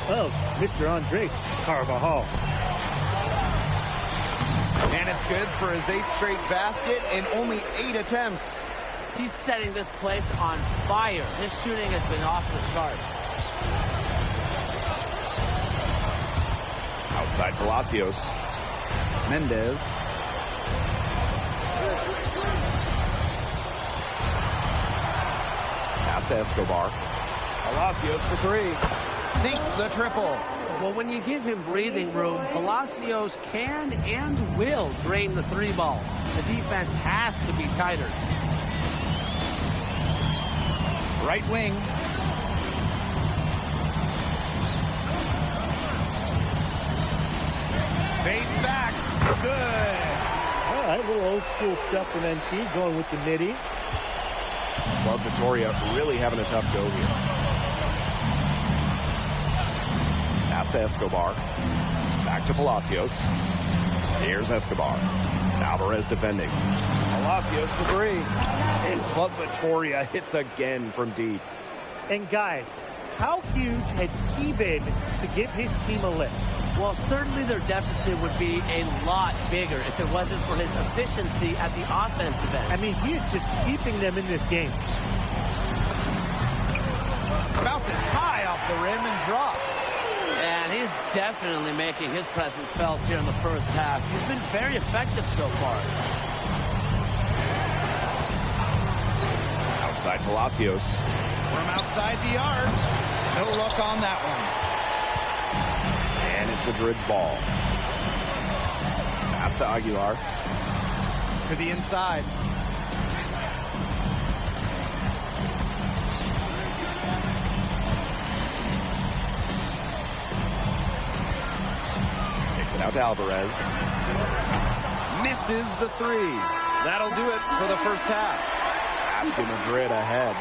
of Mr. Andres Carvajal. And it's good for his 8th straight basket in only 8 attempts. He's setting this place on fire. His shooting has been off the charts. Outside Palacios. Mendez. Pass to Escobar. Palacios for 3. Sinks the triple. Well, when you give him breathing room, Palacios can and will drain the 3-ball. The defense has to be tighter. Right wing. Fades back. Good. All right, little old school stuff from MP, going with the midi. Club Victoria really having a tough go here. Pass to Escobar. Back to Palacios. Here's Escobar. Alvarez defending. Palacios for 3. And Club Victoria hits again from deep. And guys, how huge has he been to give his team a lift? Well, certainly their deficit would be a lot bigger if it wasn't for his efficiency at the offensive end. I mean, he is just keeping them in this game. Bounces high off the rim and drops. And he's definitely making his presence felt here in the first half. He's been very effective so far. Outside Palacios. From outside the arc. No look on that one. And it's Madrid's ball. Pass to Aguilar. To the inside. Kicks it out to Alvarez. Misses the 3. That'll do it for the first half. Pass to Madrid ahead.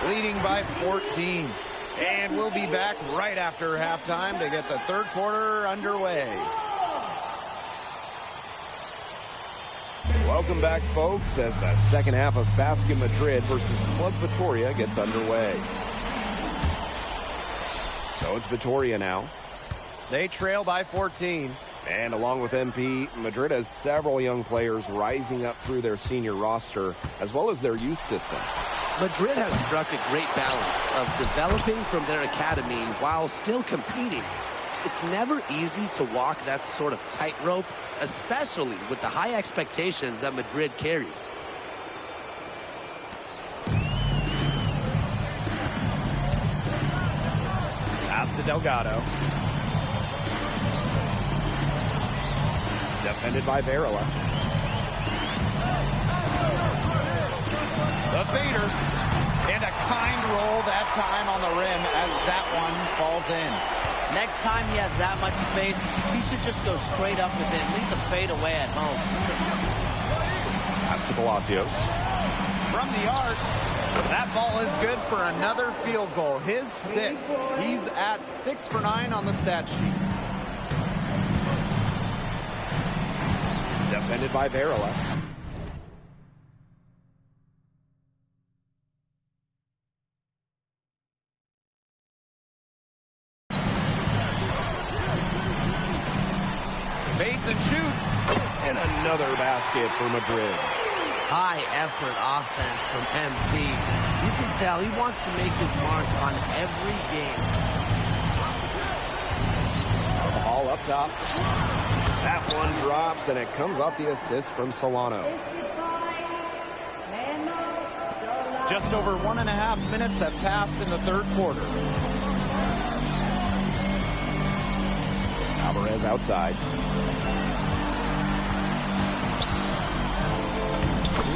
Leading by 14. And we'll be back right after halftime to get the third quarter underway. Welcome back, folks, as the second half of Basket Madrid versus Club Vitoria gets underway. So it's Vitoria now. They trail by 14. And along with MP, Madrid has several young players rising up through their senior roster, as well as their youth system. Madrid has struck a great balance of developing from their academy while still competing. It's never easy to walk that sort of tightrope, especially with the high expectations that Madrid carries. Pass to Delgado. Defended by Varela. The fader. And a kind roll that time on the rim as that one falls in. Next time he has that much space, he should just go straight up with it. Leave the fade away at home. Pass to Palacios. From the arc, that ball is good for another field goal. His 6th. He's at 6 for 9 on the stat sheet. Defended by Varela. Fades and shoots. And another basket for Madrid. High effort offense from MP. You can tell he wants to make his mark on every game. Ball up top. That one drops, and it comes off the assist from Solano. Just over 1.5 minutes have passed in the third quarter. Alvarez outside.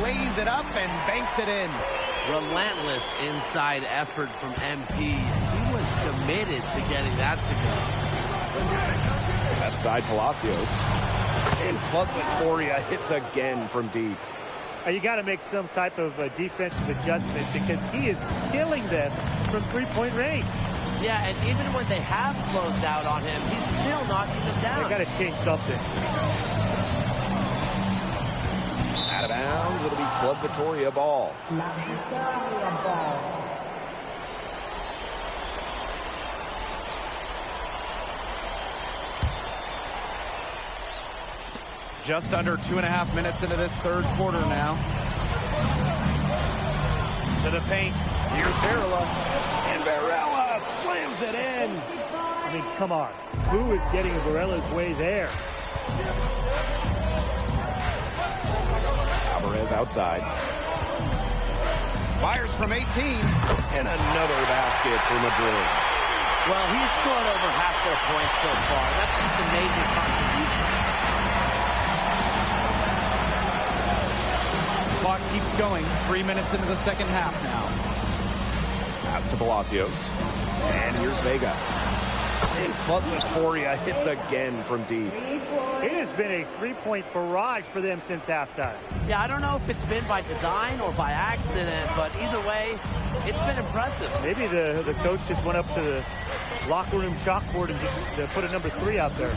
Lays it up and banks it in. Relentless inside effort from MP. He was committed to getting that to go. Left side Palacios. And Club Vitoria hits again from deep. You got to make some type of defensive adjustment because he is killing them from three-point range. Yeah, and even when they have closed out on him, he's still knocking them down. They got to change something. Out of bounds, it'll be Club Vitoria ball. Just under 2.5 minutes into this third quarter now. To the paint. Here's Varela. And Varela slams it in. I mean, come on. Who is getting Varela's way there? Alvarez outside. Fires from 18. And another basket for Madrid. Well, he's scored over half their points so far. That's just a major contribution. Clock keeps going. 3 minutes into the second half now. Pass to Palacios. And here's Vega. And Club Victoria hits again from deep. It has been a three-point barrage for them since halftime. Yeah, I don't know if it's been by design or by accident, but either way, it's been impressive. Maybe the coach just went up to the locker room chalkboard and just put a number 3 out there.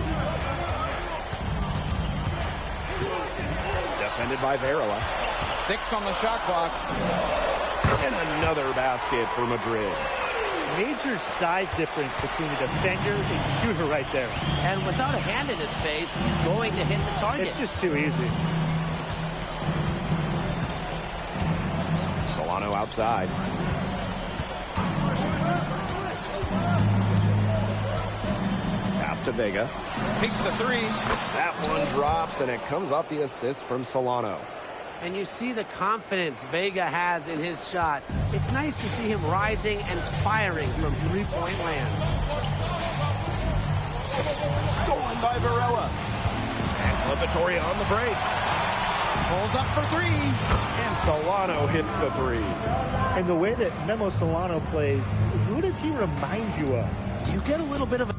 Defended by Varela. 6 on the shot clock. And another basket for Madrid. Major size difference between the defender and shooter right there. And without a hand in his face, he's going to hit the target. It's just too easy. Solano outside. Pass to Vega. Takes the 3. That one drops, and it comes off the assist from Solano. And you see the confidence Vega has in his shot. It's nice to see him rising and firing from three-point land. Stolen by Varela. And Club Victoria on the break. Pulls up for 3. And Solano hits the 3. And the way that Memo Solano plays, who does he remind you of? You get a little bit of a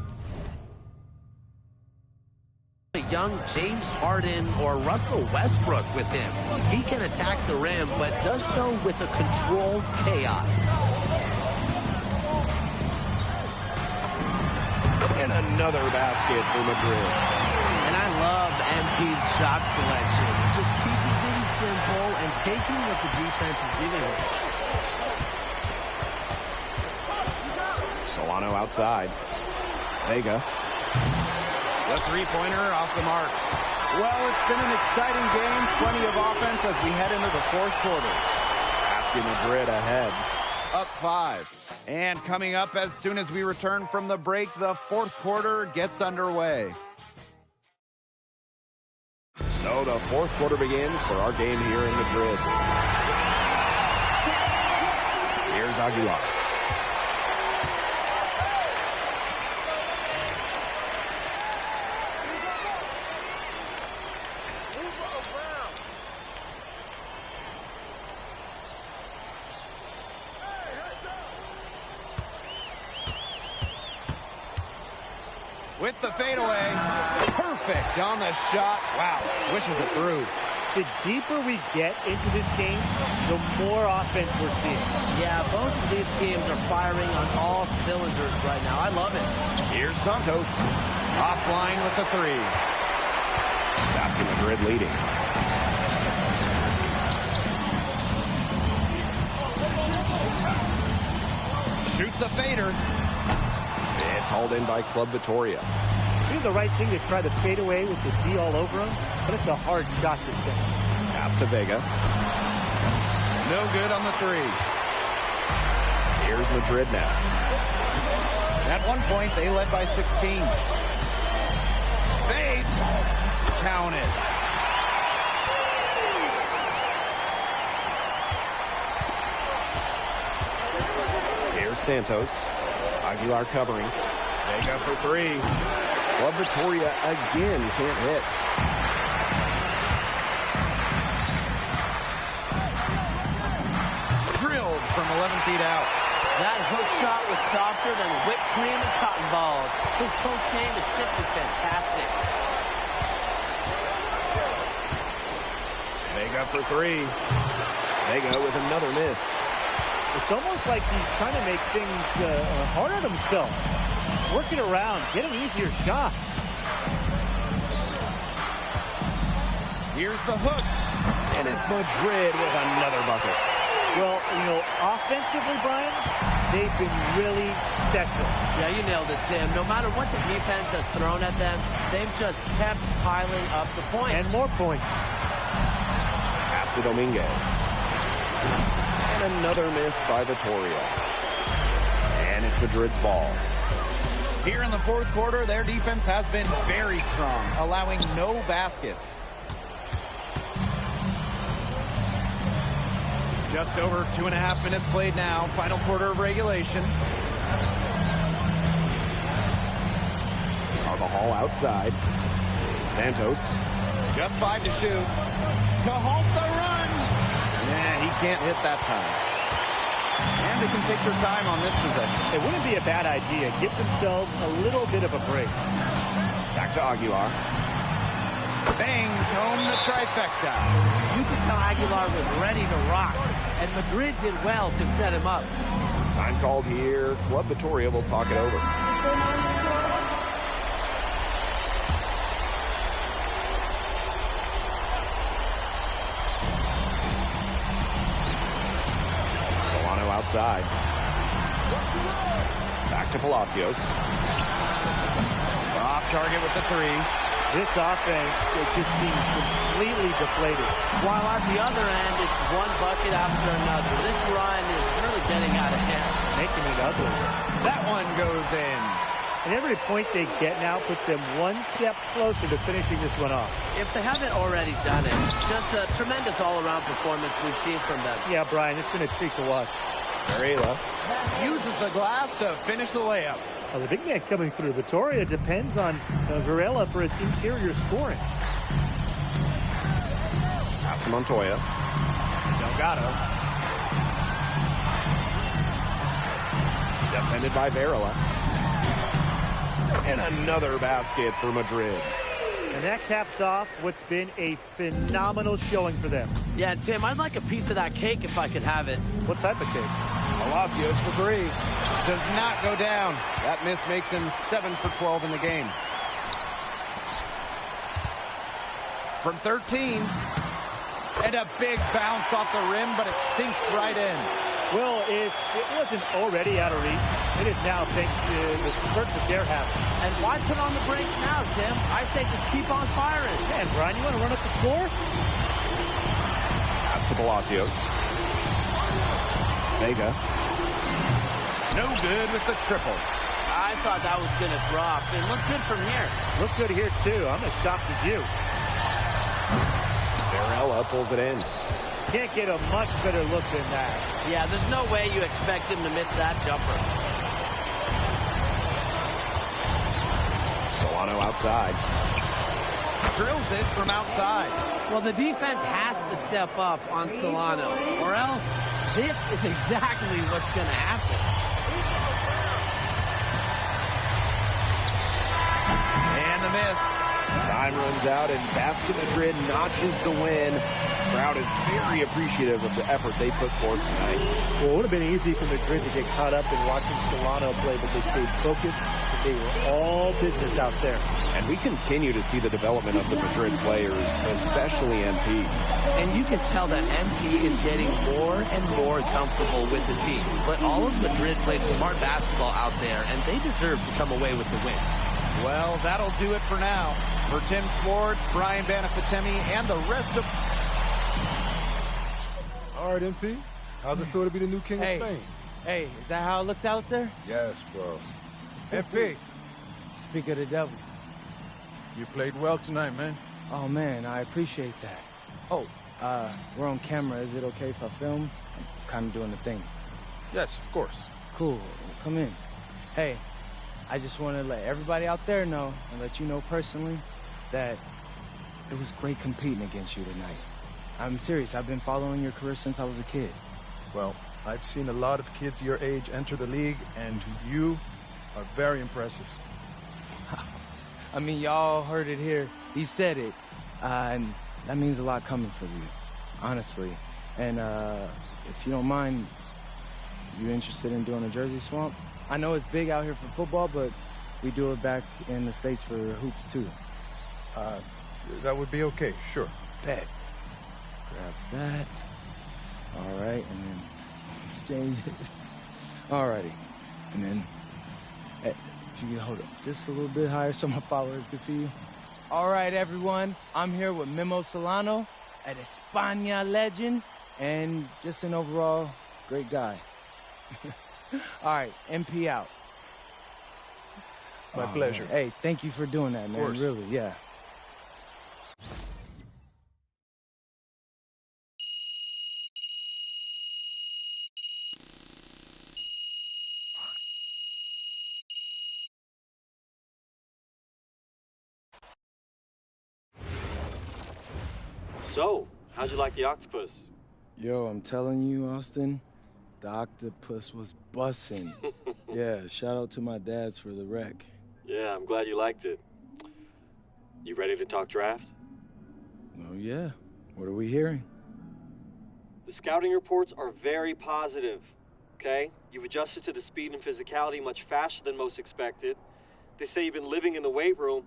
young James Harden or Russell Westbrook with him. He can attack the rim, but does so with a controlled chaos. And another basket for Madrid. And I love MP's shot selection. Just keeping things simple and taking what the defense is giving him. Solano outside. Vega. The three-pointer off the mark. Well, it's been an exciting game. Plenty of offense as we head into the fourth quarter. Asking Madrid ahead. Up 5. And coming up as soon as we return from the break, the fourth quarter gets underway. So the fourth quarter begins for our game here in Madrid. Here's Aguilar. With the fadeaway. Perfect on the shot. Wow, swishes it through. The deeper we get into this game, the more offense we're seeing. Yeah, both of these teams are firing on all cylinders right now. I love it. Here's Santos. Offline with the 3. Asking Madrid leading. Shoots a fader. It's hauled in by Club Victoria. Do the right thing to try to fade away with the D all over him, but it's a hard shot to send. Pass to Vega. No good on the 3. Here's Madrid now. At one point, they led by 16. Fades. Counted. Here's Santos. Aguilar covering. Vega for 3. Club Victoria again can't hit. Drilled from 11 feet out. That hook shot was softer than whipped cream and cotton balls. His post game is simply fantastic. Vega for 3. Vega with another miss. It's almost like he's trying to make things hard on himself. Work it around, get an easier shot. Here's the hook. And it's Madrid with another bucket. Well, you know, offensively, Brian, they've been really special. Yeah, you nailed it, Tim. No matter what the defense has thrown at them, they've just kept piling up the points. And more points. Pass to Dominguez. And another miss by Vittoria. And it's Madrid's ball. Here in the fourth quarter, their defense has been very strong, allowing no baskets. Just over 2.5 minutes played now. Final quarter of regulation. Carvajal outside. Santos. Just 5 to shoot. To halt the run. Yeah, he can't hit that time. And they can take their time on this possession. It wouldn't be a bad idea. Give themselves a little bit of a break. Back to Aguilar. Bangs home the trifecta. You could tell Aguilar was ready to rock, and Madrid did well to set him up. Time called here. Club Vittoria will talk it over. Solano outside. Back to Palacios. Off target with the 3. This offense, it just seems completely deflated. While at the other end, it's one bucket after another. This run is really getting out of hand. Making it ugly. That one goes in. And every point they get now puts them one step closer to finishing this one off. If they haven't already done it, just a tremendous all-around performance we've seen from them. Yeah, Brian, it's been a treat to watch. Varela. Uses the glass to finish the layup. Well, the big man coming through Vittoria depends on Varela for his interior scoring. Pass to Montoya. Delgado. Defended by Varela. And another basket for Madrid. And that caps off what's been a phenomenal showing for them. Yeah, Tim, I'd like a piece of that cake if I could have it. What type of cake? Palacios for 3. Does not go down. That miss makes him 7 for 12 in the game. From 13. And a big bounce off the rim, but it sinks right in. Well, if it wasn't already out of reach, it is now thanks to the spurt that they're having. And why put on the brakes now, Tim? I say just keep on firing. Man, Brian, you want to run up the score? Pass to Palacios. Vega. No good with the triple. I thought that was going to drop. It looked good from here. Look good here, too. I'm as shocked as you. Varela pulls it in. Can't get a much better look than that. Yeah, there's no way you expect him to miss that jumper. Solano outside. Drills it from outside. Well, the defense has to step up on Solano, or else this is exactly what's going to happen. And the miss. Time runs out and Basket Madrid notches the win. Crowd is very appreciative of the effort they put forth tonight. Well, it would have been easy for Madrid to get caught up in watching Solano play, but they stayed focused. They were all business out there. And we continue to see the development of the Madrid players, especially MP. And you can tell that MP is getting more and more comfortable with the team. But all of Madrid played smart basketball out there, and they deserve to come away with the win. Well, that'll do it for now. For Tim Swartz, Brian Banafitemi, and the rest of... All right, MP. How's it feel to be the new king of Spain? Hey, is that how I looked out there? Yes, bro. FP. Speak of the devil. You played well tonight, man. Oh, man, I appreciate that. Oh, we're on camera. Is it okay if I film? I'm kind of doing the thing. Yes, of course. Cool. Come in. Hey, I just want to let everybody out there know and let you know personally that it was great competing against you tonight. I'm serious. I've been following your career since I was a kid. Well, I've seen a lot of kids your age enter the league, and you are very impressive. I mean, y'all heard it here. He said it. And that means a lot coming from you, honestly. And if you don't mind, you interested in doing a jersey swamp? I know it's big out here for football, but we do it back in the States for hoops, too. That would be okay, sure. Bet. Grab that. All right, and then exchange it. Alrighty, and then hey, if you can hold it just a little bit higher so my followers can see you. All right, everyone, I'm here with Memo Solano, an España legend, and just an overall great guy. All right, MP out. My pleasure. Man. Hey, thank you for doing that, man. Really, yeah. So, how'd you like the octopus? Yo, I'm telling you, Austin, the octopus was bussin'. Yeah, shout out to my dads for the wreck. Yeah, I'm glad you liked it. You ready to talk draft? Oh, yeah. What are we hearing? The scouting reports are very positive, okay? You've adjusted to the speed and physicality much faster than most expected. They say you've been living in the weight room,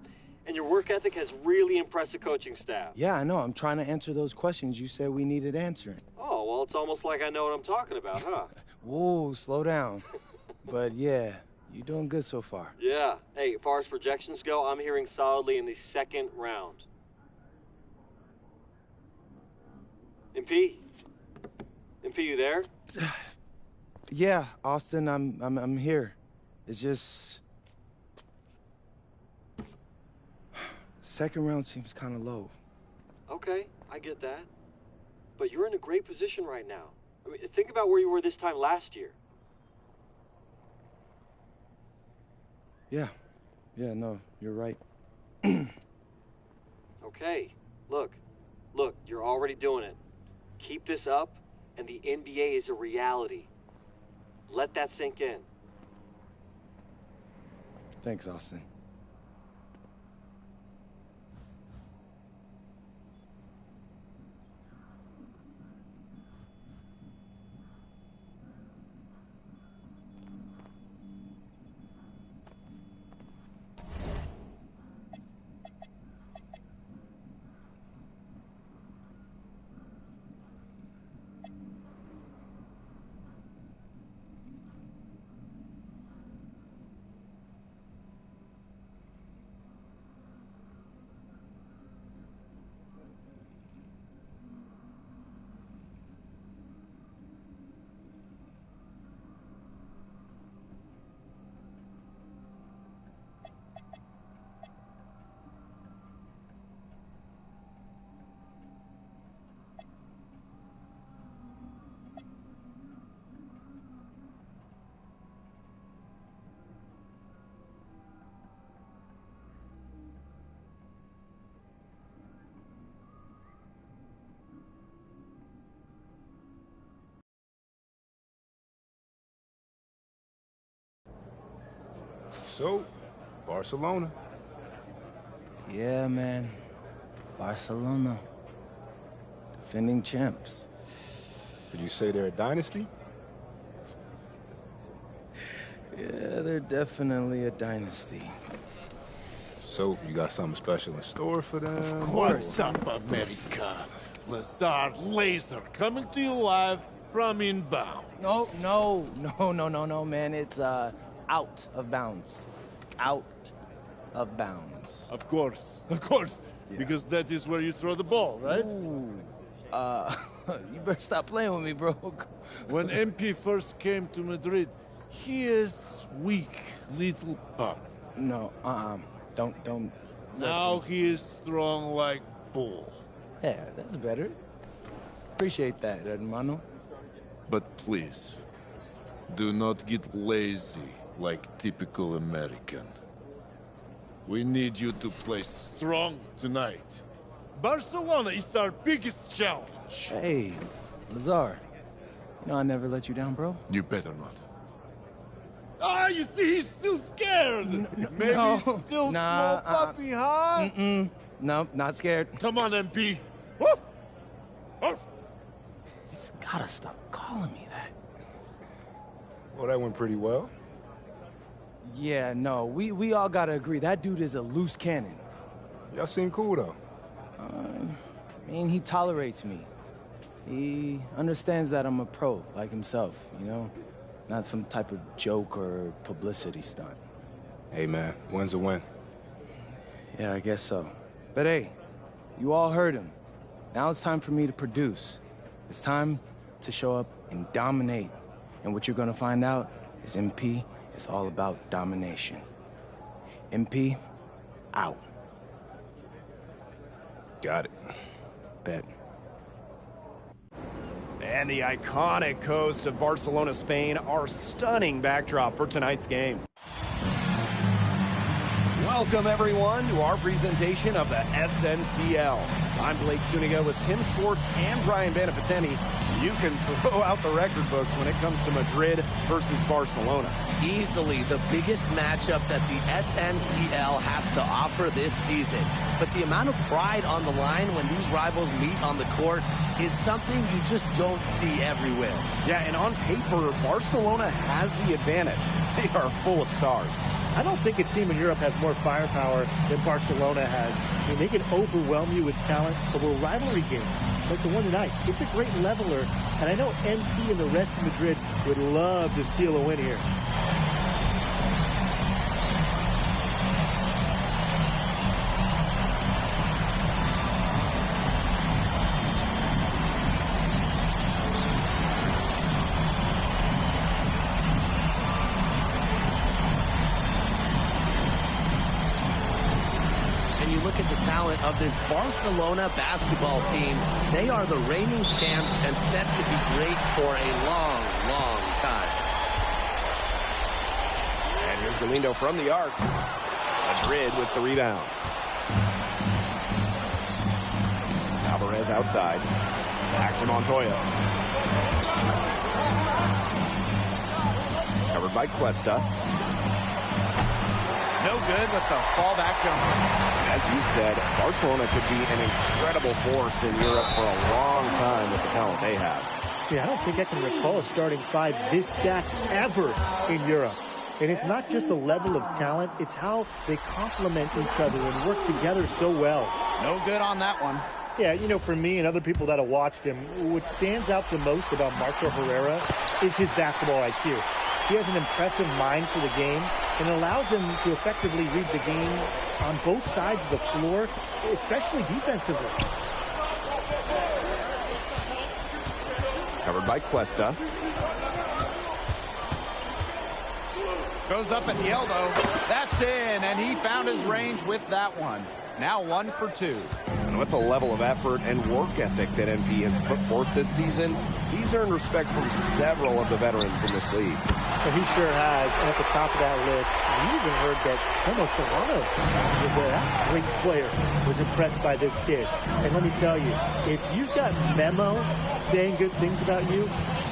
and your work ethic has really impressed the coaching staff. Yeah, I know. I'm trying to answer those questions you said we needed answering. Oh, well, it's almost like I know what I'm talking about, huh? Whoa, slow down. But yeah, you're doing good so far. Yeah. Hey, as far as projections go, I'm hearing solidly in the second round. MP? MP, you there? Yeah, Austin, I'm here. It's just second round seems kind of low. Okay, I get that. But you're in a great position right now. I mean, think about where you were this time last year. Yeah, no, you're right. Okay, look, you're already doing it. Keep this up, and the NBA is a reality. Let that sink in. Thanks, Austin. So, Barcelona. Yeah, man. Barcelona. Defending champs. Did you say they're a dynasty? Yeah, they're definitely a dynasty. So, you got something special in store for them? What's up, America? Lazard Laser coming to you live from inbound. No, man. It's, out of bounds. Out of bounds. Of course. Yeah. Because that is where you throw the ball, right? Ooh. You better stop playing with me, bro. When MP first came to Madrid, he is weak little pup. No, don't. Now he is strong like bull. Yeah, that's better. Appreciate that, hermano. But please, do not get lazy like typical American. We need you to play strong tonight. Barcelona is our biggest challenge. Hey, Lazar. You know I never let you down, bro. You better not. Ah, you see, he's still scared. Maybe no, he's still nah, small puppy, huh? No, not scared. Come on, MP. Woof. Woof. He's gotta stop calling me that. Well, that went pretty well. Yeah, no, we all gotta agree. That dude is a loose cannon. Y'all seem cool, though. I mean, he tolerates me. He understands that I'm a pro, like himself, you know? Not some type of joke or publicity stunt. Hey, man, win's a win. Yeah, I guess so. But hey, you all heard him. Now it's time for me to produce. It's time to show up and dominate. And what you're gonna find out is MP is all about domination. MP, out. Got it. Bet. And the iconic coast of Barcelona, Spain, our stunning backdrop for tonight's game. Welcome, everyone, to our presentation of the SNCL. I'm Blake Zuniga with Tim Sports and Brian Banafiteni. You can throw out the record books when it comes to Madrid versus Barcelona. Easily the biggest matchup that the SNCL has to offer this season. But the amount of pride on the line when these rivals meet on the court is something you just don't see everywhere. Yeah, and on paper, Barcelona has the advantage. They are full of stars. I don't think a team in Europe has more firepower than Barcelona has. I mean, they can overwhelm you with talent over a rivalry game like the one tonight. It's a great leveler, and I know MP and the rest of Madrid would love to steal a win here. Of this Barcelona basketball team, they are the reigning champs and set to be great for a long, long time. And here's Galindo from the arc. Madrid with the rebound. Alvarez outside. Back to Montoya. Covered by Cuesta. No good with the fallback jumper. As you said, Barcelona could be an incredible force in Europe for a long time with the talent they have. Yeah, I don't think I can recall a starting five this stacked ever in Europe. And it's not just the level of talent, it's how they complement each other and work together so well. No good on that one. Yeah, you know, for me and other people that have watched him, what stands out the most about Marco Herrera is his basketball IQ. He has an impressive mind for the game and allows him to effectively read the game on both sides of the floor, especially defensively. Covered by Cuesta. Goes up at the elbow. That's in, and he found his range with that one. Now 1 for 2. And with the level of effort and work ethic that MP has put forth this season, he's earned respect from several of the veterans in this league. But he sure has. And at the top of that list, we even heard that Memo Solano, that great player, was impressed by this kid. And let me tell you, if you've got Memo saying good things about you,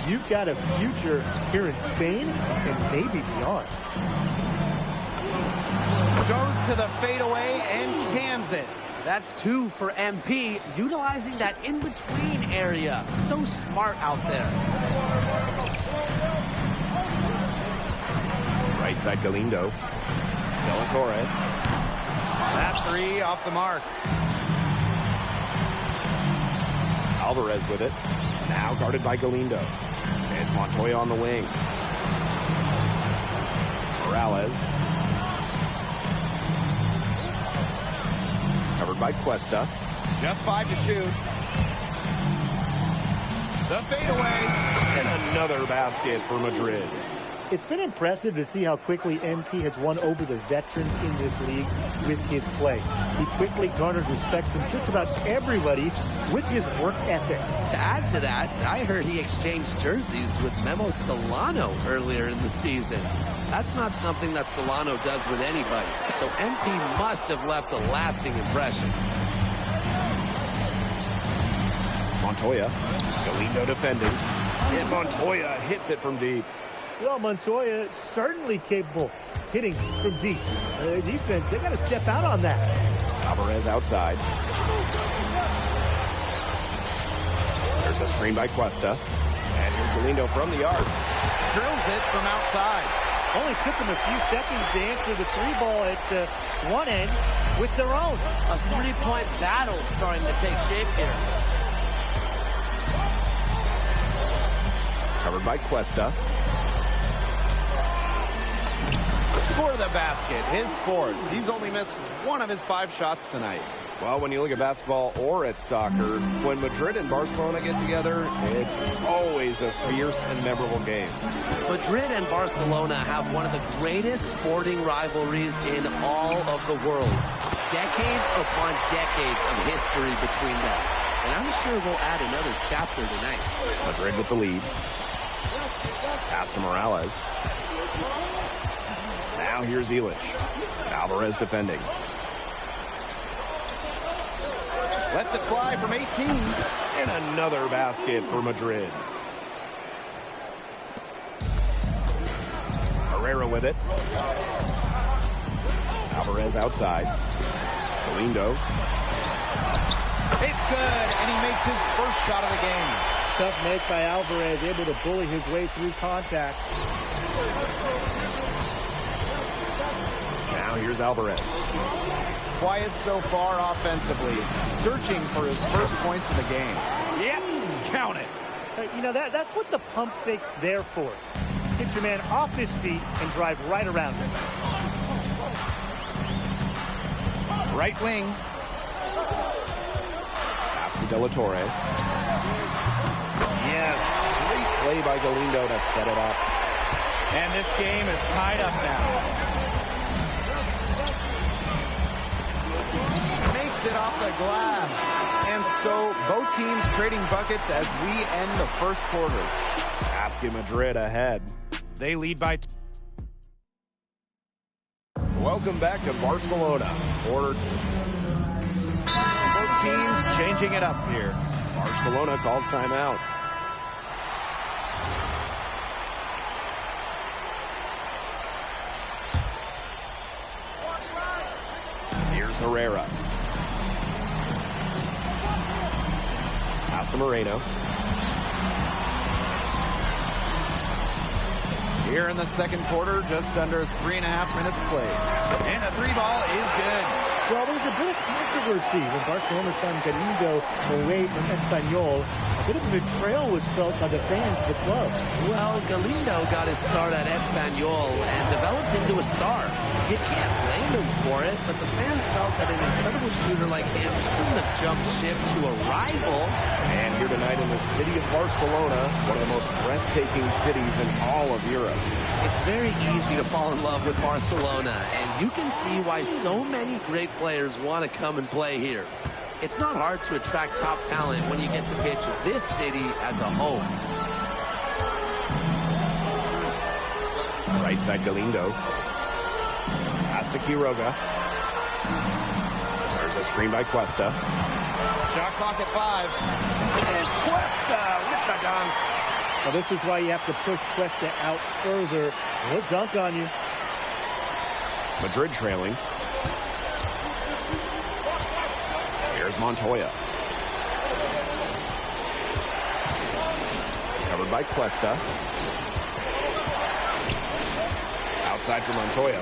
you've got a future here in Spain and maybe beyond. Goes to the fadeaway and cans it. That's 2 for MP, utilizing that in-between area. So smart out there. Right side Galindo. De La Torre. That 3 off the mark. Alvarez with it. Now guarded by Galindo. There's Montoya on the wing. Morales. Covered by Cuesta. Just 5 to shoot. The fadeaway. And another basket for Madrid. It's been impressive to see how quickly MP has won over the veterans in this league with his play. He quickly garnered respect from just about everybody with his work ethic. To add to that, I heard he exchanged jerseys with Memo Solano earlier in the season. That's not something that Solano does with anybody, so MP must have left a lasting impression. Montoya. Galindo defending. And Montoya hits it from deep. Well, Montoya certainly capable hitting from deep. Defense, they got to step out on that. Alvarez outside. There's a screen by Cuesta. And here's Galindo from the arc. Drills it from outside. Only took them a few seconds to answer the 3-ball at one end with their own. A 3-point battle starting to take shape here. Covered by Cuesta. Score the basket, his fourth. He's only missed one of his 5 shots tonight. Well, when you look at basketball or at soccer, when Madrid and Barcelona get together, it's always a fierce and memorable game. Madrid and Barcelona have one of the greatest sporting rivalries in all of the world. Decades upon decades of history between them. And I'm sure they'll add another chapter tonight. Madrid with the lead. Pass to Morales. Now here's Illich. Alvarez defending. Lets it fly from 18. And another basket for Madrid. Herrera with it. Alvarez outside. Galindo. It's good, and he makes his first shot of the game. Tough make by Alvarez, able to bully his way through contact. Now here's Alvarez. Quiet so far offensively, searching for his first points of the game. Yep, count it. You know, that's what the pump fake's there for. Get your man off his feet and drive right around him. Right wing. Pass to De La Torre. Yes, great play by Galindo to set it up. And this game is tied up now. Makes it off the glass. And so both teams trading buckets as we end the first quarter. Basket Madrid ahead. They lead by... Welcome back to Barcelona. Both teams changing it up here. Barcelona calls timeout. Here's Herrera. Pass to Moreno. Here in the second quarter, just under 3.5 minutes played. And the 3 ball is good. Well, there was a bit of controversy when Barcelona signed Galindo away from Espanyol. A bit of a betrayal was felt by the fans of the club. Well, Galindo got his start at Espanyol and developed into a star. You can't blame him for it, but the fans felt that an incredible shooter like him shouldn't have jumped ship to a rival. And here tonight in the city of Barcelona, one of the most breathtaking cities in all of Europe. It's very easy to fall in love with Barcelona, and you can see why so many great players want to come and play here. It's not hard to attract top talent when you get to pitch this city as a home. Right side Galindo. Pass to Quiroga. There's a screen by Cuesta. Shot clock at 5. And Cuesta with the dunk. Well, this is why you have to push Cuesta out further. He'll dunk on you. Madrid trailing. Here's Montoya. Covered by Cuesta. Outside for Montoya.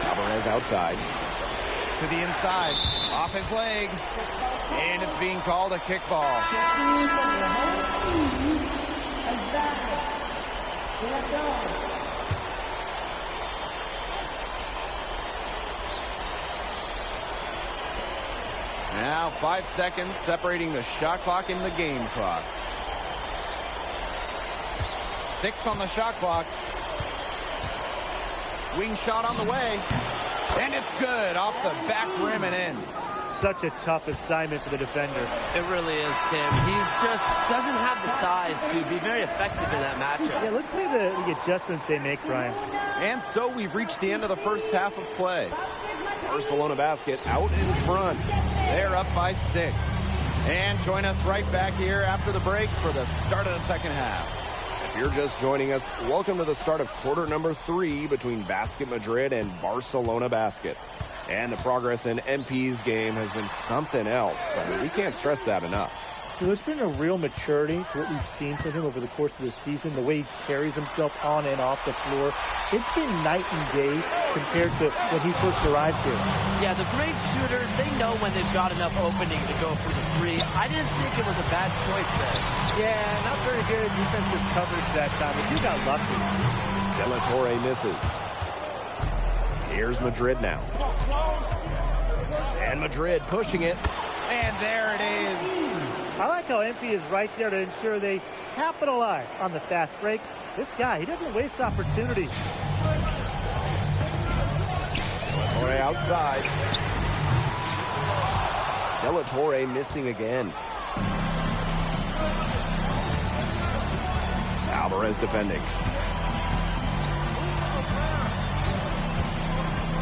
Alvarez outside. To the inside. Off his leg. And it's being called a kickball. Now 5 seconds separating the shot clock and the game clock. 6 on the shot clock. Wing shot on the way. And it's good off the back rim and in. Such a tough assignment for the defender. It really is, Tim. He's just doesn't have the size to be very effective in that matchup. Yeah, let's see the adjustments they make, Brian. And so we've reached the end of the first half of play. Barcelona basket out in front. They're up by 6. And join us right back here after the break for the start of the second half. If you're just joining us, welcome to the start of quarter number 3 between Basket Madrid and Barcelona Basket. And the progress in MP's game has been something else. I mean, we can't stress that enough. There's been a real maturity to what we've seen from him over the course of the season, the way he carries himself on and off the floor. It's been night and day compared to when he first arrived here. Yeah, the great shooters, they know when they've got enough opening to go for the three. I didn't think it was a bad choice there. Yeah, not very good defensive coverage that time. The two got lucky. De La Torre misses. Here's Madrid now. And Madrid pushing it. And there it is. I like how MP is right there to ensure they capitalize on the fast break. This guy, he doesn't waste opportunities. De La Torre outside. De La Torre missing again. Alvarez defending.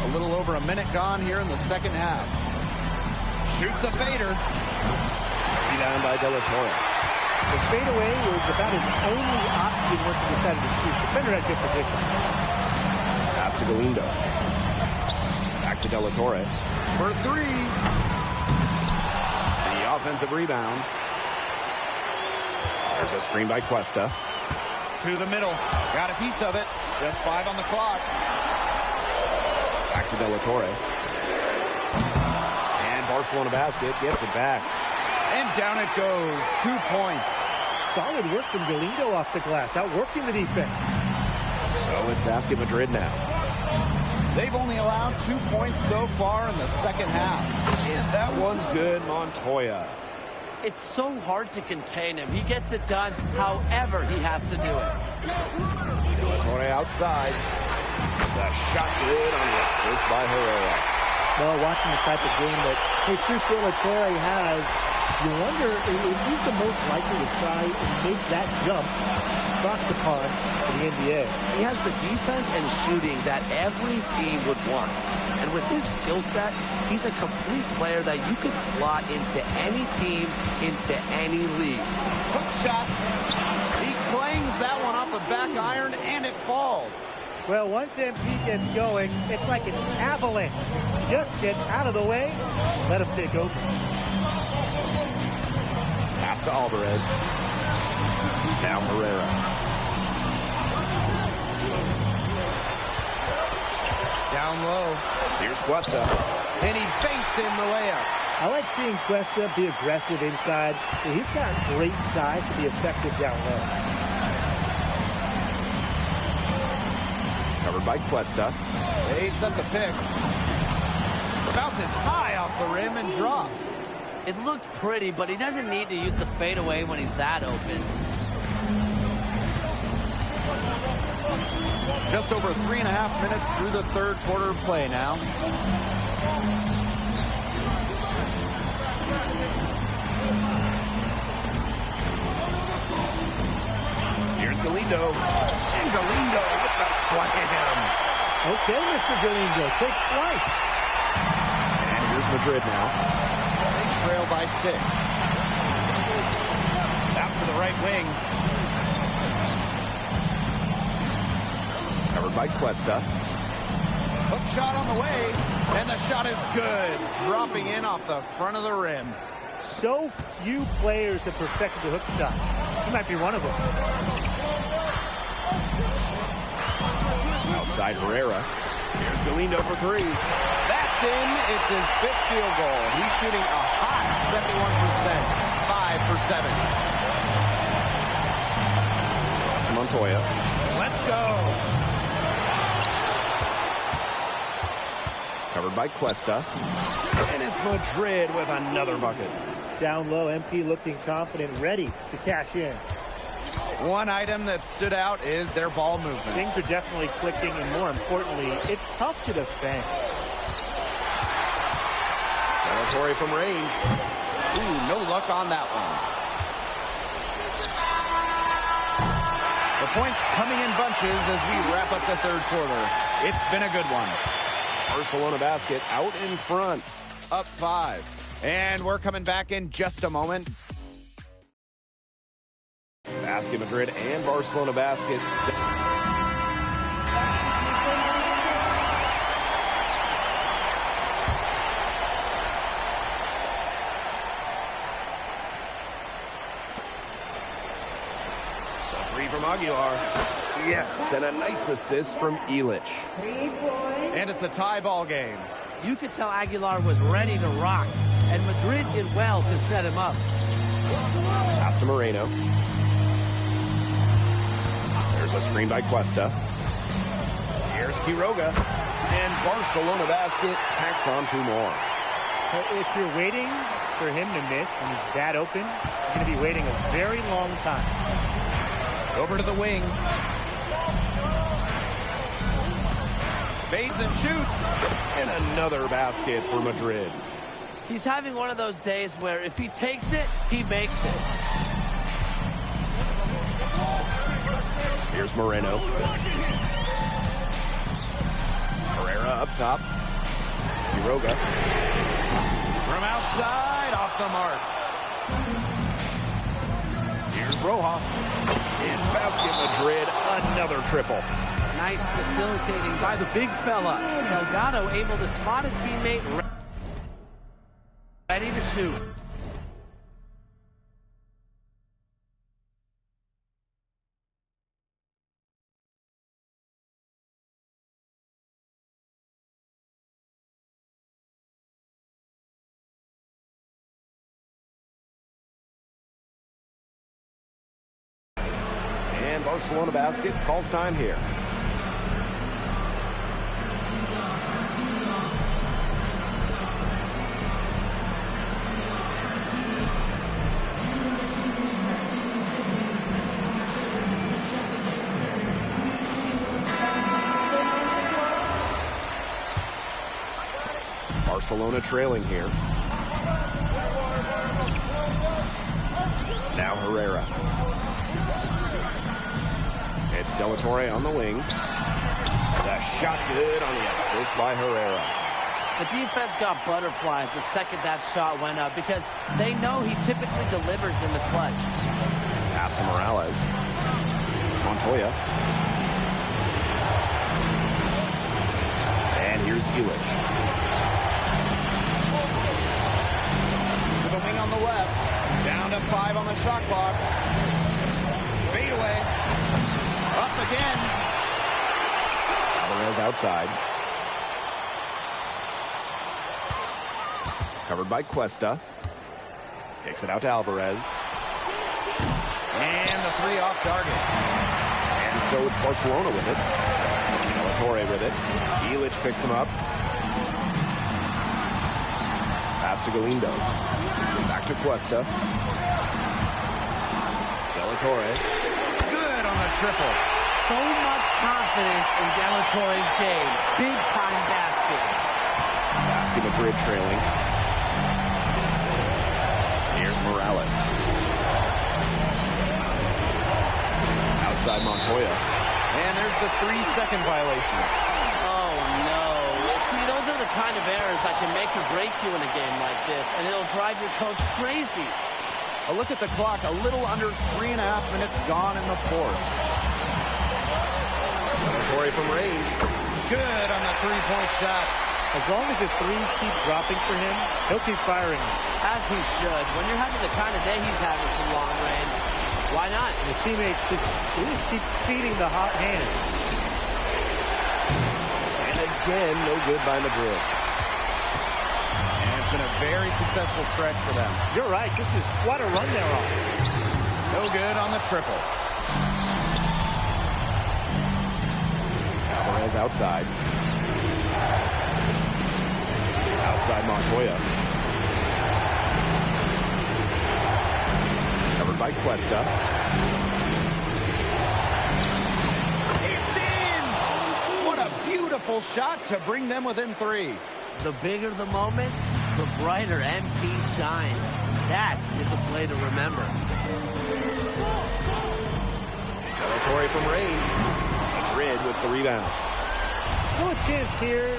A little over a minute gone here in the second half. Shoots a fader. Rebound by De La Torre. The fadeaway was about his only option once he decided to shoot. Defender had good position. Pass to Galindo. Back to De La Torre. For three. The offensive rebound. There's a screen by Cuesta. To the middle. Got a piece of it. Just 5 on the clock. Back to De La Torre. And Barcelona basket gets it back. And down it goes. 2 points. Solid work from Galindo off the glass, outworking the defense. So it's Basket Madrid now. They've only allowed 2 points so far in the second half. And that one's good, Montoya. It's so hard to contain him. He gets it done however he has to do it. De La Torre outside. The shot good on the assist by Herrera. Well, watching the type of game that Jesus De La Torre has, you wonder if he's the most likely to try and make that jump across the pond to the NBA. He has the defense and shooting that every team would want. And with his skill set, he's a complete player that you could slot into any team, into any league. Hook shot. He clangs that one off the back iron, and it falls. Well, once MP gets going, it's like an avalanche. Just get out of the way, let him take over. Pass to Alvarez. Now Herrera. Down low. Here's Cuesta. And he banks in the layup. I like seeing Cuesta be aggressive inside. He's got great size to be effective down low. Covered by Cuesta. They set the pick. Bounces high off the rim and drops. It looked pretty, but he doesn't need to use the fadeaway when he's that open. Just over 3.5 minutes through the third quarter of play now. Here's Galindo. And Galindo with the slam. Okay, Mr. Galindo, take flight. And here's Madrid now. They trail by 6. Out to the right wing. Covered by Cuesta. Hook shot on the way, and the shot is good. Dropping in off the front of the rim. So few players have perfected the hook shot. He might be one of them. Outside Herrera. Here's Galindo for 3. That's in. It's his 5th field goal. He's shooting a hot 71%. 5 for 7. Montoya. Let's go. Covered by Cuesta. And it's Madrid with another bucket. Down low, MP looking confident, ready to cash in. One item that stood out is their ball movement. Things are definitely clicking, and more importantly, it's tough to defend. Territory from range. Ooh, no luck on that one. The points coming in bunches as we wrap up the third quarter. It's been a good one. Barcelona basket out in front. Up 5. And we're coming back in just a moment. Basket Madrid and Barcelona basket. Aguilar. Yes, and a nice assist from Elich. And it's a tie ball game. You could tell Aguilar was ready to rock, and Madrid did well to set him up. Pass to Moreno. There's a screen by Cuesta. Here's Quiroga. And Barcelona basket tacks on 2 more. If you're waiting for him to miss when he's that open, you're going to be waiting a very long time. Over to the wing. Fades and shoots. And another basket for Madrid. He's having one of those days where if he takes it, he makes it. Here's Moreno. Herrera up top. Quiroga. From outside, off the mark. Here's Rojas. In basket Madrid, another triple. Nice facilitating by the big fella. Delgado able to spot a teammate ready to shoot. And Barcelona basket calls time here. Barcelona trailing here. Now Herrera. It's De La Torre on the wing. The shot good on the assist by Herrera. The defense got butterflies the second that shot went up because they know he typically delivers in the clutch. Pass to Morales. Montoya. And here's Elich. To the wing on the left. Down to 5 on the shot clock. Fade away. Up again. Alvarez outside. Covered by Cuesta. Kicks it out to Alvarez. And the 3 off target. And so it's Barcelona with it. De La Torre with it. Elich picks him up. Pass to Galindo. Back to Cuesta. De La Torre. Good on the triple. So much confidence in De La Torre's game. Big time basket. Basket Madrid trailing. Here's Morales. Outside Montoya. And there's the 3-second violation. Oh no. See, those are the kind of errors that can make or break you in a game like this, and it'll drive your coach crazy. A look at the clock, a little under 3.5 minutes gone in the 4th. Torrey from range. Good on the 3-point shot. As long as the threes keep dropping for him, he'll keep firing them. As he should. When you're having the kind of day he's having from long range, why not? And the teammates just keep feeding the hot hand. And again, no good by Madrid. And it's been a very successful stretch for them. You're right. This is quite a run they're on. No good on the triple. Alvarez outside. Outside Montoya. Covered by Cuesta. It's in! What a beautiful shot to bring them within 3. The bigger the moment, the brighter MP shines. That is a play to remember. De La Torre from range. Madrid with the rebound. No chance here.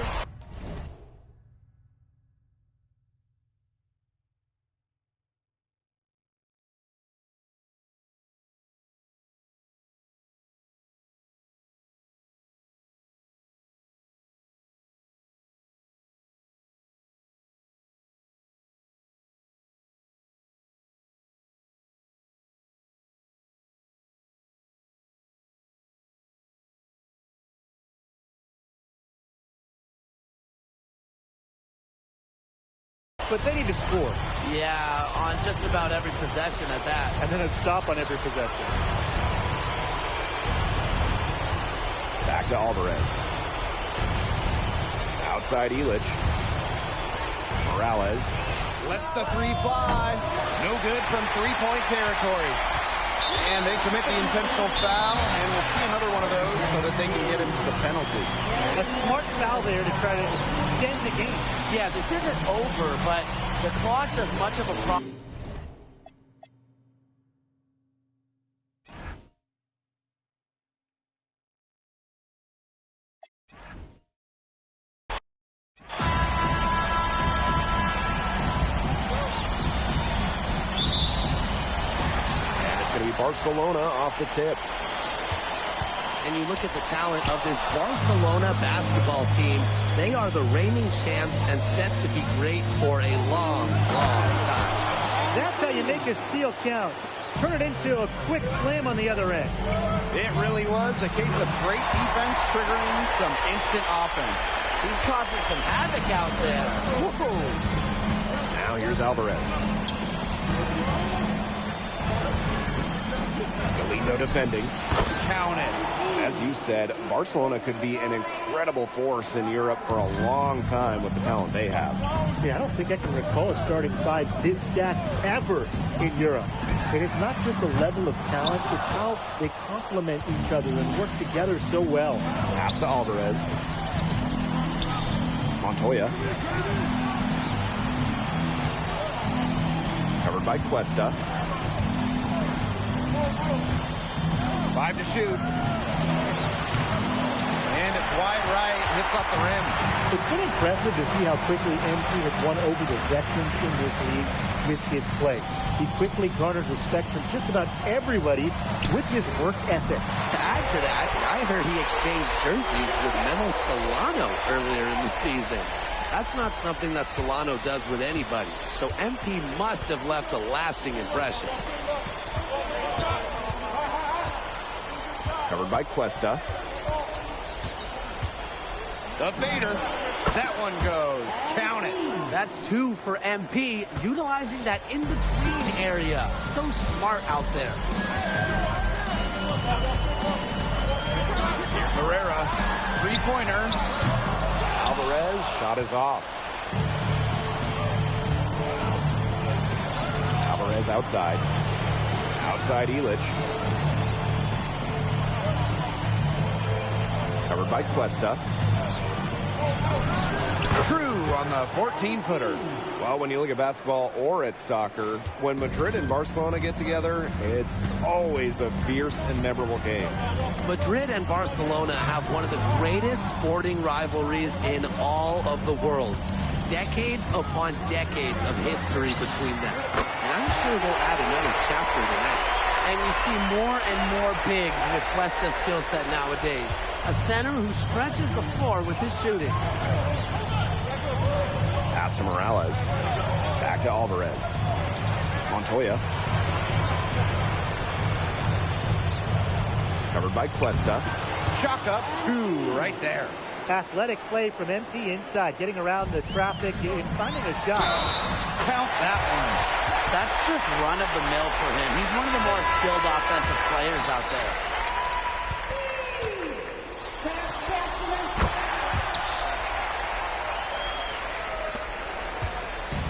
but they need to score. Yeah, on just about every possession at that. And then a stop on every possession. Back to Alvarez. Outside Illich. Morales. Lets the three fly. No good from three-point territory. And they commit the intentional foul, and we'll see another one of those so that they can get into the penalty. A smart foul there to try to extend the game. Yeah, this isn't over, but the clock's as much of a problem. Barcelona off the tip. And you look at the talent of this Barcelona basketball team. They are the reigning champs and set to be great for a long, long time. That's how you make a steal count. Turn it into a quick slam on the other end. It really was a case of great defense triggering some instant offense. He's causing some havoc out there. Whoa. Now here's Alvarez. Galindo defending. Count it. As you said, Barcelona could be an incredible force in Europe for a long time with the talent they have. Yeah, I don't think I can recall a starting five this stacked ever in Europe. And it's not just the level of talent, it's how they complement each other and work together so well. Pass to Alvarez. Montoya. Covered by Cuesta. 5 to shoot. And it's wide right, hits off the rim. It's been impressive to see how quickly MP has won over the veterans in this league with his play. He quickly garnered respect from just about everybody with his work ethic. To add to that, I heard he exchanged jerseys with Memo Solano earlier in the season. That's not something that Solano does with anybody, so MP must have left a lasting impression. Covered by Cuesta. The fader. That one goes. Count it. That's 2 for MP, utilizing that in-between area. So smart out there. Here's Herrera. Three-pointer. Alvarez, shot is off. Alvarez outside. Outside Illich. Covered by Cuesta. True on the 14-footer. Well, when you look at basketball or at soccer, when Madrid and Barcelona get together, it's always a fierce and memorable game. Madrid and Barcelona have one of the greatest sporting rivalries in all of the world. Decades upon decades of history between them. And I'm sure we'll add another chapter tonight. And you see more and more bigs with Cuesta's skill set nowadays. A center who stretches the floor with his shooting. Pass to Morales. Back to Alvarez. Montoya. Covered by Cuesta. Chalk up 2 right there. Athletic play from MP inside, getting around the traffic and finding a shot. Count that one. That's just run-of-the-mill for him. He's one of the more skilled offensive players out there.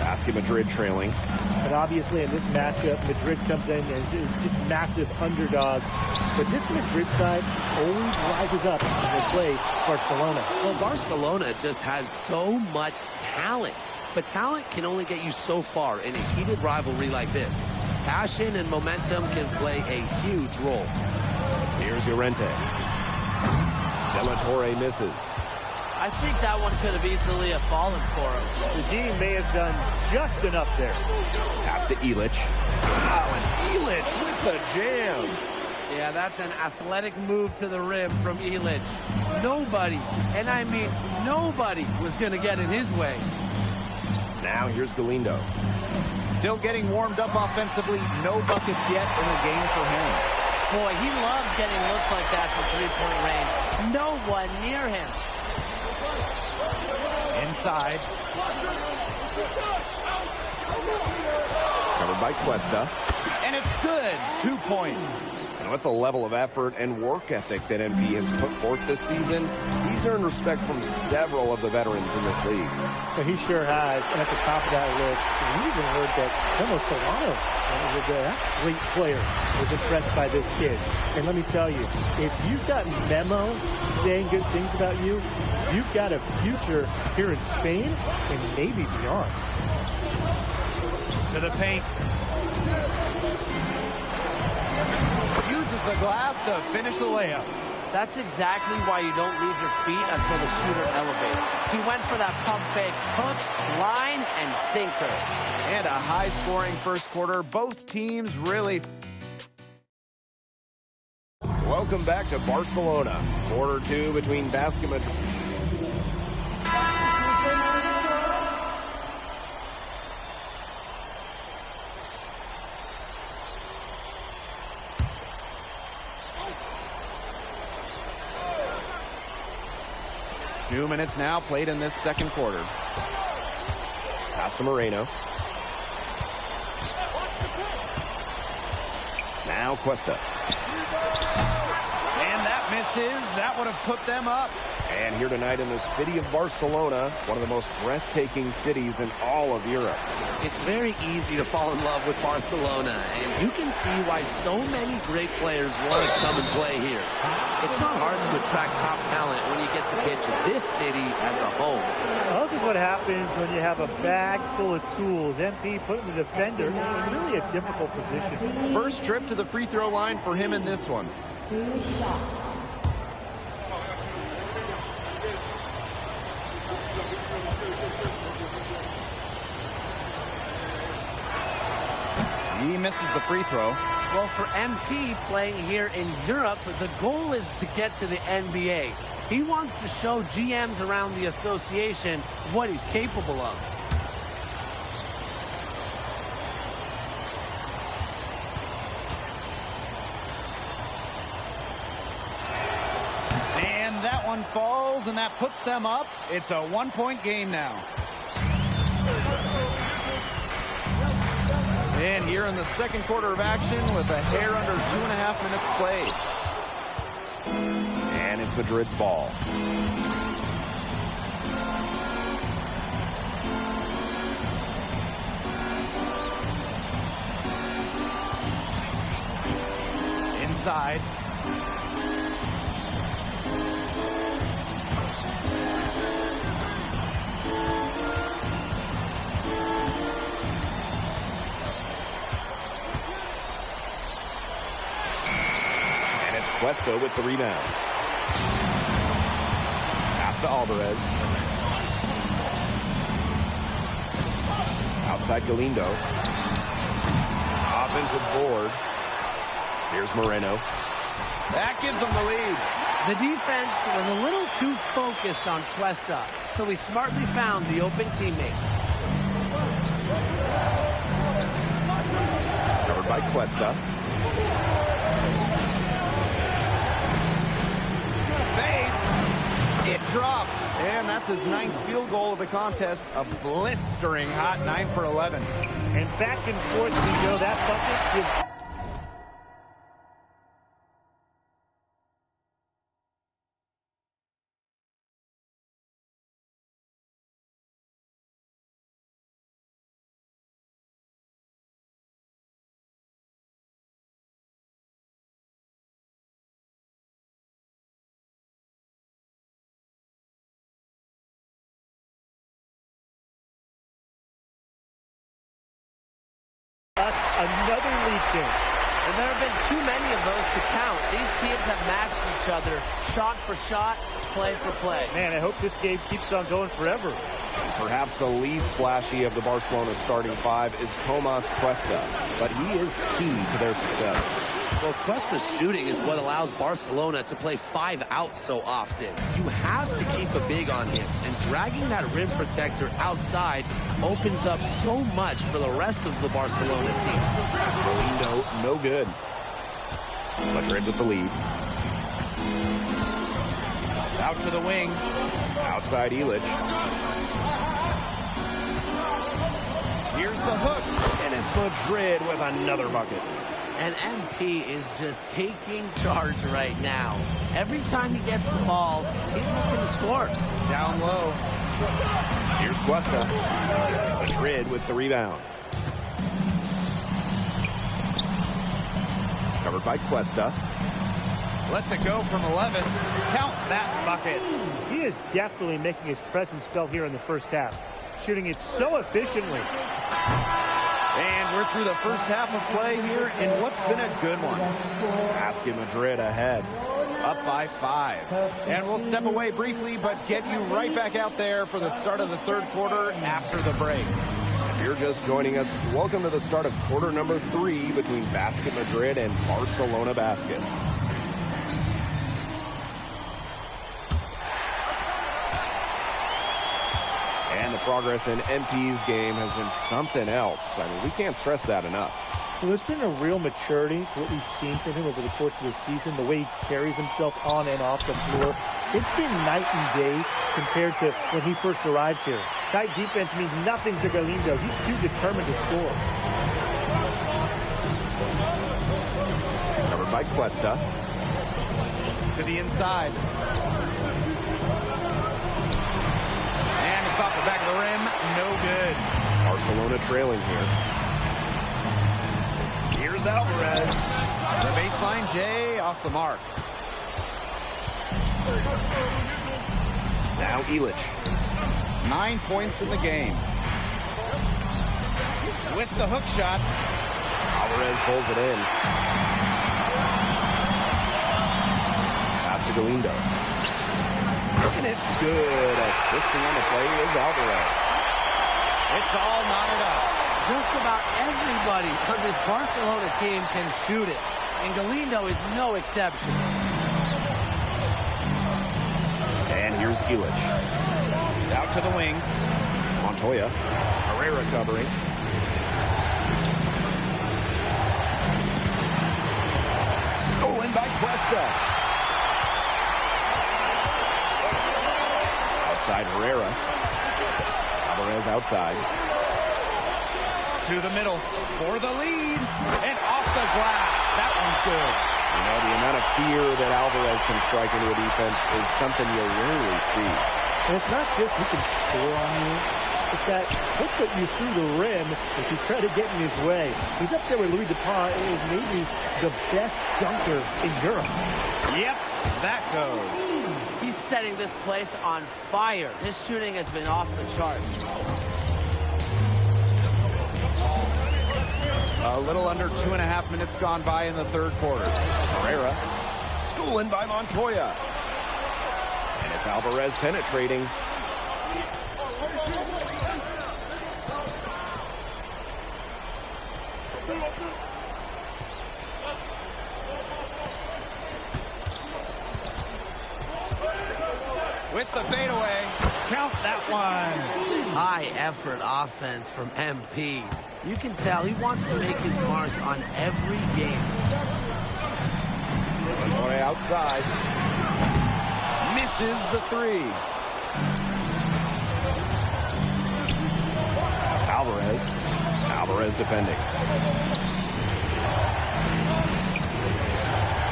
Basket Madrid trailing. And obviously in this matchup, Madrid comes in as just massive underdogs. But this Madrid side always rises up when they play Barcelona. Well, Barcelona just has so much talent. But talent can only get you so far in a heated rivalry like this. Passion and momentum can play a huge role. Here's Llorente. De La Torre misses. I think that one could have easily have fallen for him. The team may have done just enough there. Pass to Illich. Wow, and Illich with the jam. Yeah, that's an athletic move to the rim from Illich. Nobody, and I mean nobody, was going to get in his way. Now here's Galindo. Still getting warmed up offensively. No buckets yet in the game for him. Boy, he loves getting looks like that from three-point range. No one near him. Inside. Covered by Cuesta. And it's good. 2 points. And with the level of effort and work ethic that MP has put forth this season, he's earned respect from several of the veterans in this league. Well, he sure has. And at the top of that list, we even heard that Memo Solano, that great player, was impressed by this kid. And let me tell you, if you've got Memo saying good things about you, you've got a future here in Spain and maybe beyond. To the paint. Uses the glass to finish the layup. That's exactly why you don't leave your feet until the shooter elevates. He went for that pump fake, hook, line, and sinker. And a high-scoring first quarter. Both teams really... Welcome back to Barcelona. Quarter 2 between Basket Madrid. Two minutes now played in this second quarter. Pass to Moreno. Now Cuesta. And that misses. That would have put them up. And here tonight in the city of Barcelona, one of the most breathtaking cities in all of Europe. It's very easy to fall in love with Barcelona, and you can see why so many great players want to come and play here. It's not hard to attract top talent when you get to pitch this city as a home. Well, this is what happens when you have a bag full of tools. MP putting the defender in really a difficult position. First trip to the free throw line for him in this one. He misses the free throw. Well, for MP playing here in Europe, the goal is to get to the NBA. He wants to show GMs around the association what he's capable of. And that one falls, and that puts them up. It's a one-point game now. And here in the second quarter of action with a hair under 2.5 minutes played. And it's Madrid's ball. Inside. Cuesta with the rebound. Pass to Alvarez. Outside Galindo. Offensive board. Here's Moreno. That gives them the lead. The defense was a little too focused on Cuesta, so he smartly found the open teammate. Covered by Cuesta. It drops, and that's his 9th field goal of the contest. A blistering hot 9 for 11. And back and forth we go. That bucket gives... another lead change. And there have been too many of those to count. These teams have matched each other shot for shot, play for play. Man, I hope this game keeps on going forever. Perhaps the least flashy of the Barcelona starting five is Tomás Cuesta, but he is key to their success. Well, Cuesta's shooting is what allows Barcelona to play 5 out so often. You have to keep a big on him, and dragging that rim protector outside opens up so much for the rest of the Barcelona team. Galindo, no good. Madrid with the lead. Out to the wing. Outside Illich. Here's the hook. Madrid with another bucket. And MP is just taking charge right now. Every time he gets the ball, he's looking to score. Down low. Here's Cuesta. Madrid with the rebound. Covered by Cuesta. Lets it go from 11. Count that bucket. He is definitely making his presence felt here in the first half, shooting it so efficiently. And we're through the first half of play here in what's been a good one. Basket Madrid ahead. Up by 5. And we'll step away briefly, but get you right back out there for the start of the third quarter after the break. If you're just joining us, welcome to the start of quarter number 3 between Basket Madrid and Barcelona Basket. And the progress in MP's game has been something else. I mean, we can't stress that enough. Well, there's been a real maturity to what we've seen from him over the course of the season, the way he carries himself on and off the floor. It's been night and day compared to when he first arrived here. Tight defense means nothing to Galindo. He's too determined to score. Covered by Cuesta. To the inside. And it's off the back of the rim. No good. Barcelona trailing here. Here's Alvarez. The baseline, Jay, off the mark. Now Illich. 9 points in the game. With the hook shot. Alvarez pulls it in. Pass to Galindo. And it's good. Assisting on the play is Alvarez. It's all knotted up. Just about everybody on this Barcelona team can shoot it, and Galindo is no exception. And here's Illich. Out to the wing. Montoya. Herrera covering. Stolen by Cuesta. Outside Herrera. Alvarez outside. To the middle for the lead. And off the glass. That one's good. You know, the amount of fear that Alvarez can strike into a defense is something you rarely see. And it's not just he can score on you. It's that he'll put you through the rim if you try to get in his way. He's up there with Louis Dupont. Is maybe the best dunker in Europe. Yep, that goes. He's setting this place on fire. His shooting has been off the charts. A little under 2.5 minutes gone by in the third quarter. Herrera. Stolen by Montoya. And it's Alvarez penetrating. With the fadeaway. Count that one. High effort offense from MP. You can tell he wants to make his mark on every game. Montoya outside. Misses the three. Alvarez. Alvarez defending.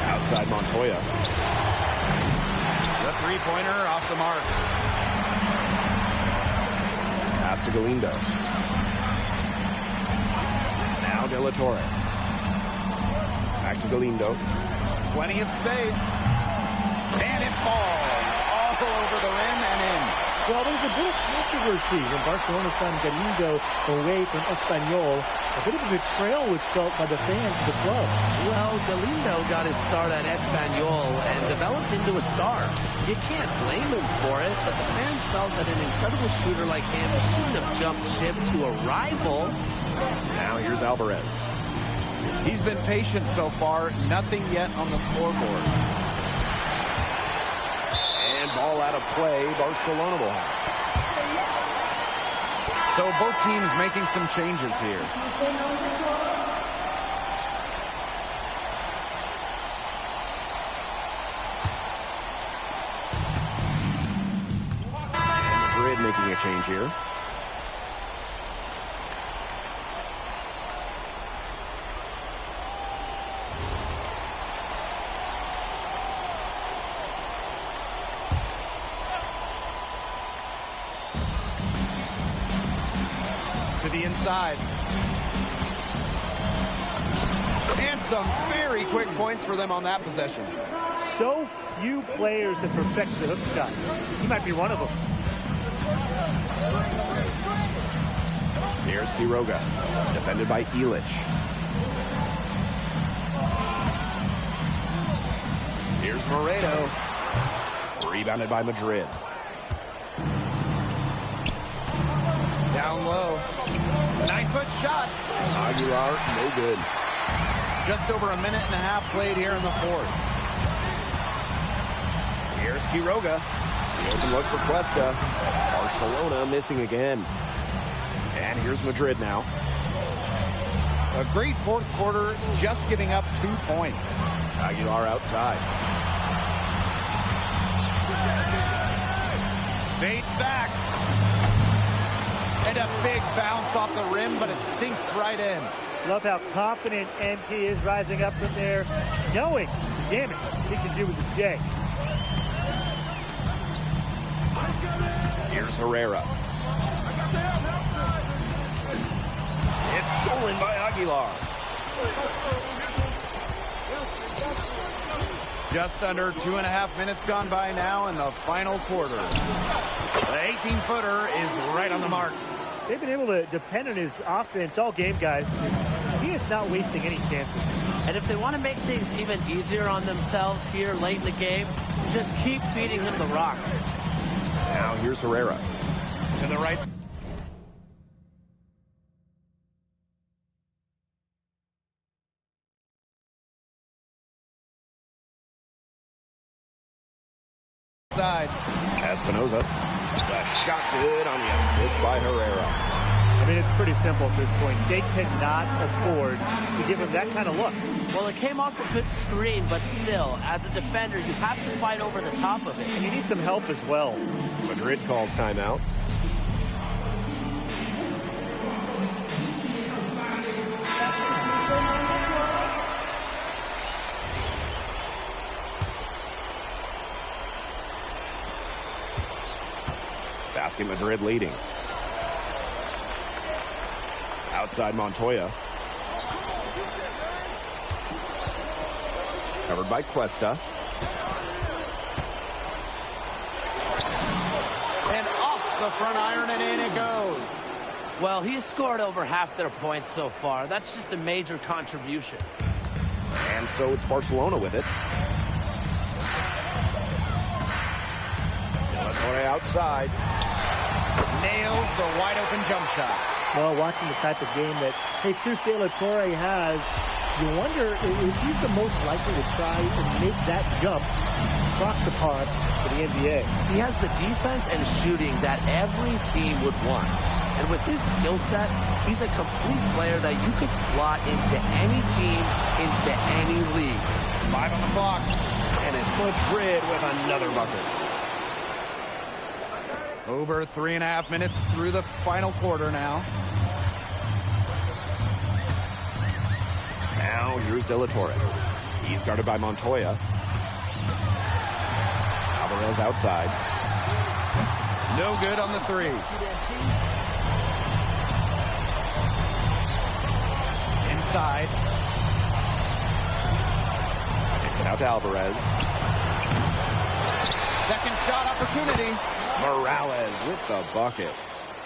Outside Montoya. The three-pointer off the mark. Pass to Galindo. Now De La Torre. Back to Galindo. Plenty of space. And it falls all over the rim and in. Well, there's a bit of controversy when Barcelona signed Galindo away from Espanyol. A bit of a betrayal was felt by the fans of the club. Well, Galindo got his start at Espanyol and developed into a star. You can't blame him for it, but the fans felt that an incredible shooter like him shouldn't have jumped ship to a rival. Now here's Alvarez. He's been patient so far. Nothing yet on the scoreboard. And ball out of play. Barcelona will have. So both teams making some changes here. Madrid making a change here. to the inside. And some very quick points for them on that possession. So few players have perfected the hook shot. He might be one of them. Here's Quiroga, defended by Illich. Here's Moreno, rebounded by Madrid. Down low. 9-foot shot. Aguilar, no good. Just over a minute and a half played here in the fourth. Here's Quiroga. The open look for Cuesta. Barcelona missing again. And here's Madrid now. A great fourth quarter, just giving up 2 points. Aguilar outside. Bates back. And a big bounce off the rim, but it sinks right in. Love how confident MP is rising up from there, knowing, damn it, what he can do with the J. Here's Herrera. It's stolen by Aguilar. Just under 2.5 minutes gone by now in the final quarter. The 18-footer is right on the mark. They've been able to depend on his offense all game, guys. He is not wasting any chances. And if they want to make things even easier on themselves here late in the game, just keep feeding him the rock. Now here's Herrera. To the right side. Espinoza. The shot good on the assist by Herrera. I mean, it's pretty simple at this point. They cannot afford to give him that kind of look. Well, it came off a good screen, but still, as a defender, you have to fight over the top of it. And you need some help as well. Madrid calls timeout. Basket Madrid leading. Outside Montoya. Covered by Cuesta. And off the front iron and in it goes. Well, he's scored over half their points so far. That's just a major contribution. And so it's Barcelona with it. Delatore outside. Nails the wide open jump shot. Well, watching the type of game that Jesus De La Torre has, you wonder if he's the most likely to try and make that jump across the pond for the NBA. He has the defense and shooting that every team would want. And with his skill set, he's a complete player that you could slot into any team, into any league. 5 on the clock. And it's Madrid with another bucket. Over 3.5 minutes through the final quarter now. Now here's De La Torre. He's guarded by Montoya. Alvarez outside. No good on the three. Inside. Kicks it out to Alvarez. Second shot opportunity. Morales with the bucket.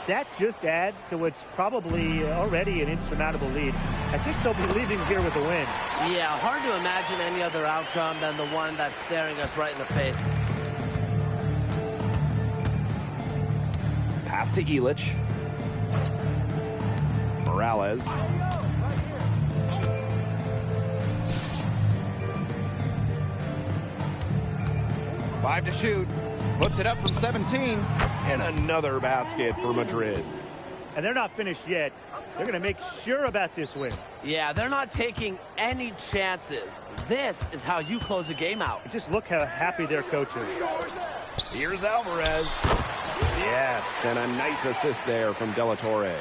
That just adds to what's probably already an insurmountable lead. I think they'll be leaving here with a win. Yeah, hard to imagine any other outcome than the one that's staring us right in the face. Pass to Illich. Morales. Five to shoot. Puts it up from 17. And another basket for Madrid. And they're not finished yet. They're going to make sure about this win. Yeah, they're not taking any chances. This is how you close a game out. Just look how happy their coach is. Here's Alvarez. Yes, and a nice assist there from De La Torre.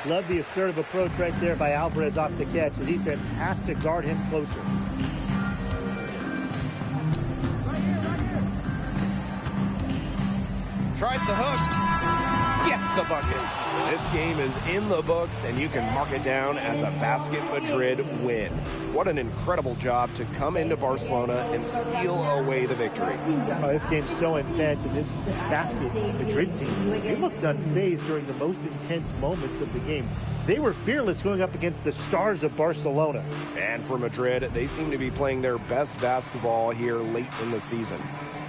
Love the assertive approach right there by Alvarez off the catch. The defense has to guard him closer. Tries the hook. Gets the bucket. This game is in the books, and you can mark it down as a Basket Madrid win. What an incredible job to come into Barcelona and steal away the victory. Oh, this game's so intense, and this Basket Madrid team, it looked unfazed during the most intense moments of the game. They were fearless going up against the stars of Barcelona. And for Madrid, they seem to be playing their best basketball here late in the season.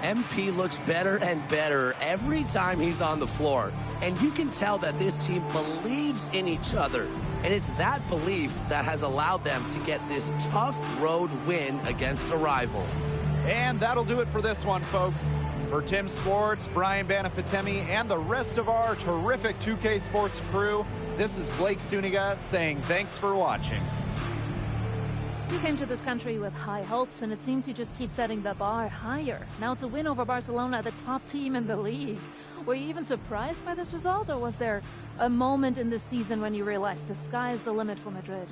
MP looks better and better every time he's on the floor. And you can tell that this team believes in each other. And it's that belief that has allowed them to get this tough road win against a rival. And that'll do it for this one, folks. For Tim Sports, Brian Banafitemi, and the rest of our terrific 2K Sports crew, this is Blake Suniga saying thanks for watching. You came to this country with high hopes, and it seems you just keep setting the bar higher. Now it's a win over Barcelona, the top team in the league. Were you even surprised by this result, or was there a moment in this season when you realized the sky is the limit for Madrid?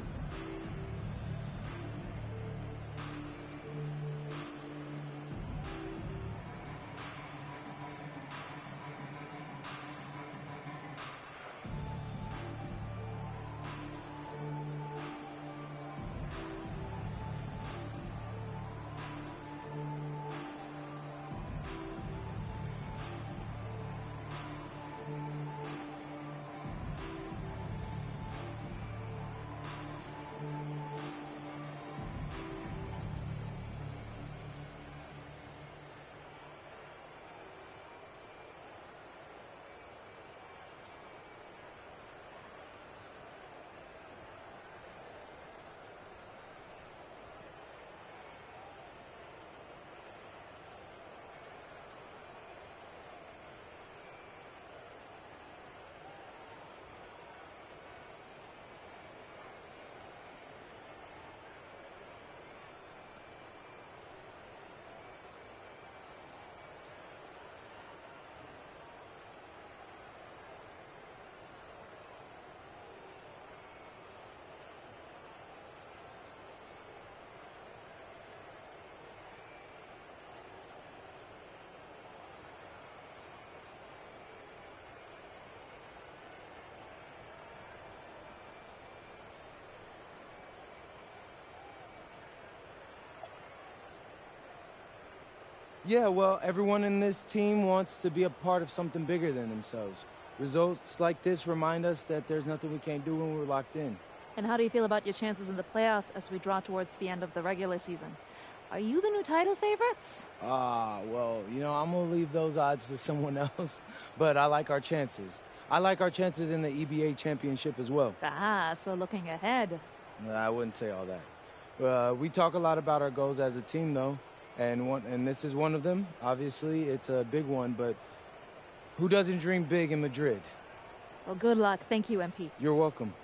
Yeah, well, everyone in this team wants to be a part of something bigger than themselves. Results like this remind us that there's nothing we can't do when we're locked in. And how do you feel about your chances in the playoffs as we draw towards the end of the regular season? Are you the new title favorites? Well, you know, I'm going to leave those odds to someone else, but I like our chances. I like our chances in the EBA championship as well. So looking ahead. I wouldn't say all that. We talk a lot about our goals as a team, though. And this is one of them. Obviously, it's a big one, but who doesn't dream big in Madrid? Well, good luck. Thank you, MP. You're welcome.